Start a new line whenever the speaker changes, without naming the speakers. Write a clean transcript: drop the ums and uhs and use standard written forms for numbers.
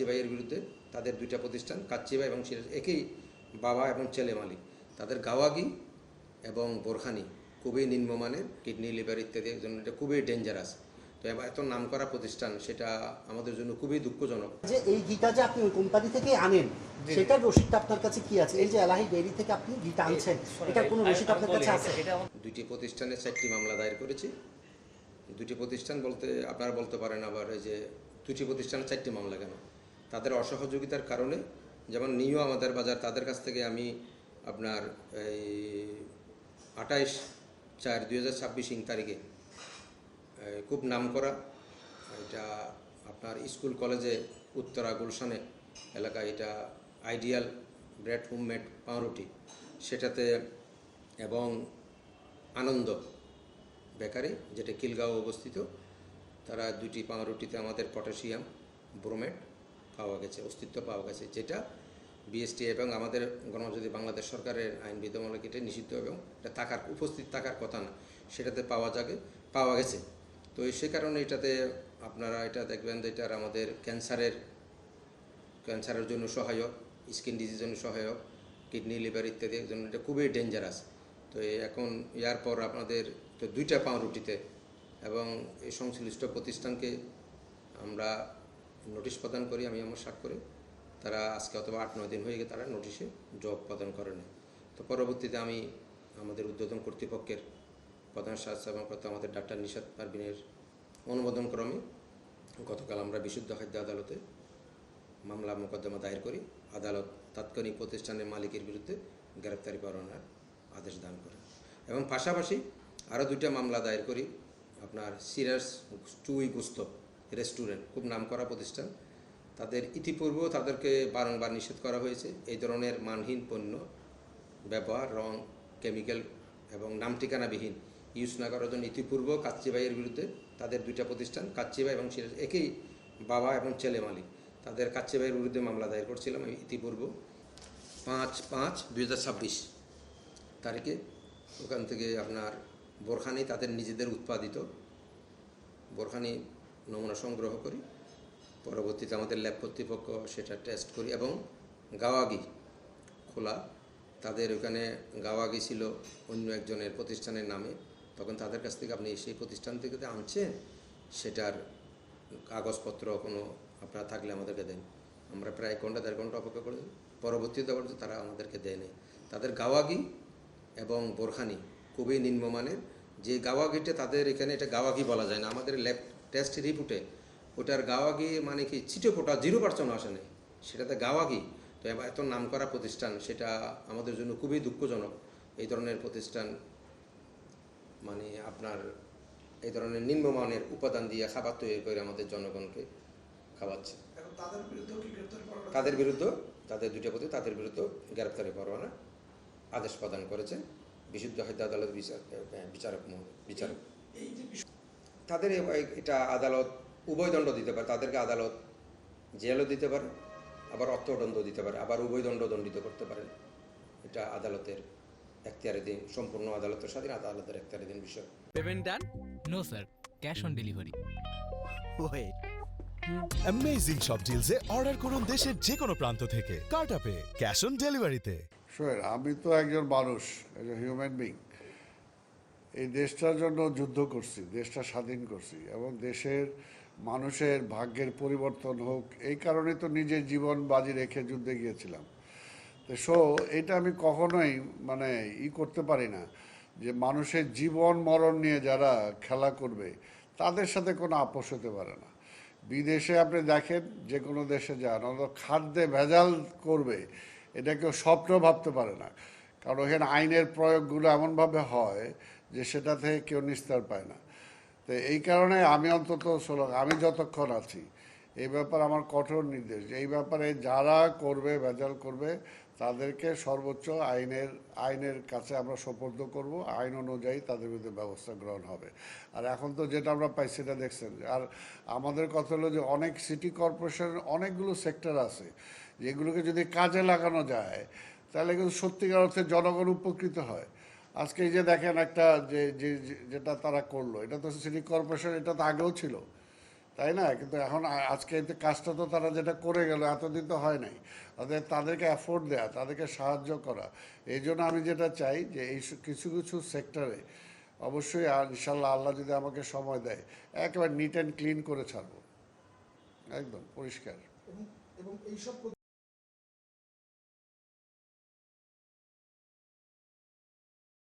কাচ্চি ভাইয়ের বিরুদ্ধে তাদের দুইটা প্রতিষ্ঠান কাচ্চি ভাই এবং সিরাজ একই বাবা এবং ছেলে মালিক, তাদের গাওয়াগি এবং বোরখানি খুবই নিম্নমানের, কিডনি লিভার ইত্যাদির জন্য এটা খুবই ডেঞ্জারাস। তো এত নাম করা প্রতিষ্ঠান, সেটা আমাদের জন্য খুবই দুঃখজনক।
যে এই ঘিটা যে আপনি ওই কোম্পানি থেকে আনেন, সেটার রসিদটা আপনার কাছে কি আছে? এই যে এলাহি ডেইরি থেকে আপনি ঘিটা আনছেন, এটার কোনো রসিদ আপনার কাছে আছে?
দুইটি প্রতিষ্ঠানে 4টি মামলা দায়ের করেছি। দুটি প্রতিষ্ঠান বলতে আপনারা বলতে পারেন আবার এই যে দুটি প্রতিষ্ঠানে 4টি মামলা কেন? তাদের অসহযোগিতার কারণে, যেমন নিউ আমাদের বাজার, তাদের কাছ থেকে আমি আপনার এই 28/4/2026 তারিখে খুব নাম করা এটা আপনার স্কুল কলেজে উত্তরা গুলশানে এলাকায়, এটা আইডিয়াল ব্রেড হোমমেড পাউরুটি, সেটাতে এবং আনন্দ বেকারি যেটা খিলগাঁও অবস্থিত, তারা দুটি পাউরুটিতে আমাদের পটাশিয়াম ব্রোমেট পাওয়া গেছে, অস্তিত্ব পাওয়া গেছে, যেটা বিএসটি এবং আমাদের গণমাধ্যম বাংলাদেশ সরকারের আইন বিধিমালাকে এটা নিষিদ্ধ এবং এটা উপস্থিত থাকার কথা না, সেটাতে পাওয়া গেছে। তো সে কারণে এটাতে আপনারা এটা দেখবেন যে এটার আমাদের ক্যান্সারের জন্য সহায়ক, স্কিন ডিজিজের জন্য সহায়ক, কিডনি লিভার ইত্যাদির জন্য এটা খুবই ডেঞ্জারাস। তো এখন ইয়ার পর আপনাদের তো দুইটা পাউরুটিতে এবং এই সংশ্লিষ্ট প্রতিষ্ঠানকে আমরা নোটিশ প্রদান করি, আমি আমার স্বাক্ষরে, তারা আজকে অথবা 8-9 দিন হয়ে গিয়ে তারা নোটিশে জবাব প্রদান করেনি। তো পরবর্তীতে আমি আমাদের উদ্বোধন কর্তৃপক্ষের প্রধান স্বাস্থ্য আমাদের ডাক্তার নিশাত পারভিনের অনুমোদন ক্রমে গতকাল আমরা বিশুদ্ধ খাদ্য আদালতে মামলা মোকদ্দমা দায়ের করি। আদালত তাৎক্ষণিক প্রতিষ্ঠানের মালিকের বিরুদ্ধে গ্রেপ্তারি পরোয়ানার আদেশ দান করে এবং পাশাপাশি আরও 2টা মামলা দায়ের করি। আপনার সিরাজ চুই গুস্ত রেস্টুরেন্ট, খুব নামকরা প্রতিষ্ঠান, তাদের ইতিপূর্বেও তাদেরকে বারংবার নিষেধ করা হয়েছে এই ধরনের মানহীন পণ্য ব্যবহার, রং, কেমিক্যাল এবং নাম ঠিকানাবিহীন ইউজ না করার জন্য ইতিপূর্বেও কাচ্চি ভাইয়ের বিরুদ্ধে তাদের 2টা প্রতিষ্ঠান কাচ্চি ভাই এবং সিরাজ একই বাবা এবং ছেলে মালিক, তাদের কাচ্চি ভাইয়ের বিরুদ্ধে মামলা দায়ের করছিলাম ইতিপূর্বে 5/5/2026 তারিখে। ওখান থেকে আপনার বোরখানি তাদের নিজেদের উৎপাদিত বোরখানি নমুনা সংগ্রহ করি, পরবর্তীতে আমাদের ল্যাব কর্তৃপক্ষ সেটা টেস্ট করি এবং গাওয়াগি খোলা, তাদের ওখানে গাওয়াগি ছিল অন্য একজনের প্রতিষ্ঠানের নামে, তখন তাদের কাছ থেকে আপনি সেই প্রতিষ্ঠান থেকে আনছেন, সেটার কাগজপত্র কোনো আপনারা থাকলে আমাদেরকে দেন। আমরা প্রায় 1-1.5 ঘন্টা অপেক্ষা করি, পরবর্তীতে তারা আমাদেরকে দেয়নি। তাদের গাওয়াগি এবং বোরখানি খুবই নিম্নমানের, যে গাওয়াগিটা তাদের এখানে এটা গাওয়াগি বলা যায় না, আমাদের ল্যাব টেস্ট রিপোর্টে ওটার গাওয়াগি মানে কি ছিটেফোঁটা 0% আসে নেই, সেটাতে গাওয়াগি। তো এত নাম করা প্রতিষ্ঠান, সেটা আমাদের জন্য খুবই দুঃখজনক। এই ধরনের প্রতিষ্ঠান মানে আপনার এই ধরনের নিম্নমানের উপাদান দিয়ে খাবার তৈরি করে আমাদের জনগণকে খাওয়াচ্ছে। তাদের বিরুদ্ধে তাদের 2টা প্রতি তাদের বিরুদ্ধে গ্রেপ্তারি পরোয়ানা আদেশ প্রদান করেছেন বিশুদ্ধ খাদ্য আদালত বিচারক। তাদের এটা আদালত উভয় দণ্ড দিতে পারে, তাদেরকে আদালত জেলও দিতে পারে, আবার অর্থদণ্ড দিতে পারে, আবার উভয় দণ্ডিত করতে পারেন। এটা আদালতের এখতিয়ারাধীন, সম্পূর্ণ আদালতের স্বাধীন, আদালতের এখতিয়ারাধীন বিষয়।
Payment done? No sir, cash on delivery.
Wait, amazing সব ডিলসে অর্ডার করুন দেশের যে কোনো প্রান্ত থেকে কার্টআপে ক্যাশ অন ডেলিভারিতে।
শোয়ের, আমি তো একজন মানুষ, একজন হিউম্যান বিং। এই দেশটার জন্য যুদ্ধ করছি, দেশটা স্বাধীন করছি এবং দেশের মানুষের ভাগ্যের পরিবর্তন হোক এই কারণে তো নিজের জীবন বাজি রেখে যুদ্ধে গিয়েছিলাম। তো এটা আমি কখনোই মানে করতে পারি না যে মানুষের জীবন মরণ নিয়ে যারা খেলা করবে তাদের সাথে কোনো আপোষ হতে পারে না। বিদেশে আপনি দেখেন, যে কোনো দেশে যান, খাদ্যে ভেজাল করবে এটা কেউ স্বপ্ন ভাবতে পারে না, কারণ এখানে আইনের প্রয়োগগুলো এমনভাবে হয় যে সেটা থেকে কেউ নিস্তার পায় না। তো এই কারণে আমি অন্তত আমি যতক্ষণ আছি এই ব্যাপারে আমার কঠোর নির্দেশ, এই ব্যাপারে যারা করবে ভেজাল করবে তাদেরকে সর্বোচ্চ আইনের কাছে আমরা সোপর্দ করব, আইন অনুযায়ী তাদের বিরুদ্ধে ব্যবস্থা গ্রহণ হবে। আর এখন তো যেটা আমরা পাই সেটা দেখছেন। আর আমাদের কথা হলো যে অনেক সিটি কর্পোরেশনের অনেকগুলো সেক্টর আছে যেগুলোকে যদি কাজে লাগানো যায় তাহলে কিন্তু সত্যিকার অর্থে জনগণ উপকৃত হয়। আজকে এই যে দেখেন একটা যেটা তারা করলো, এটা তো সিটি কর্পোরেশন, এটা তো আগেও ছিল, তাই না? কিন্তু এখন আজকে এই কাজটা তো তারা যেটা করে গেল এতদিন তো হয় নাই, তাদেরকে অ্যাফোর্ড দেওয়া, তাদেরকে সাহায্য করা। এই জন্য আমি যেটা চাই যে এই কিছু কিছু সেক্টরে অবশ্যই, আর ইনশাল্লাহ আল্লাহ যদি আমাকে সময় দেয়, একেবারে নিট অ্যান্ড ক্লিন করে ছাড়বো, একদম পরিষ্কার।
এবং এইসব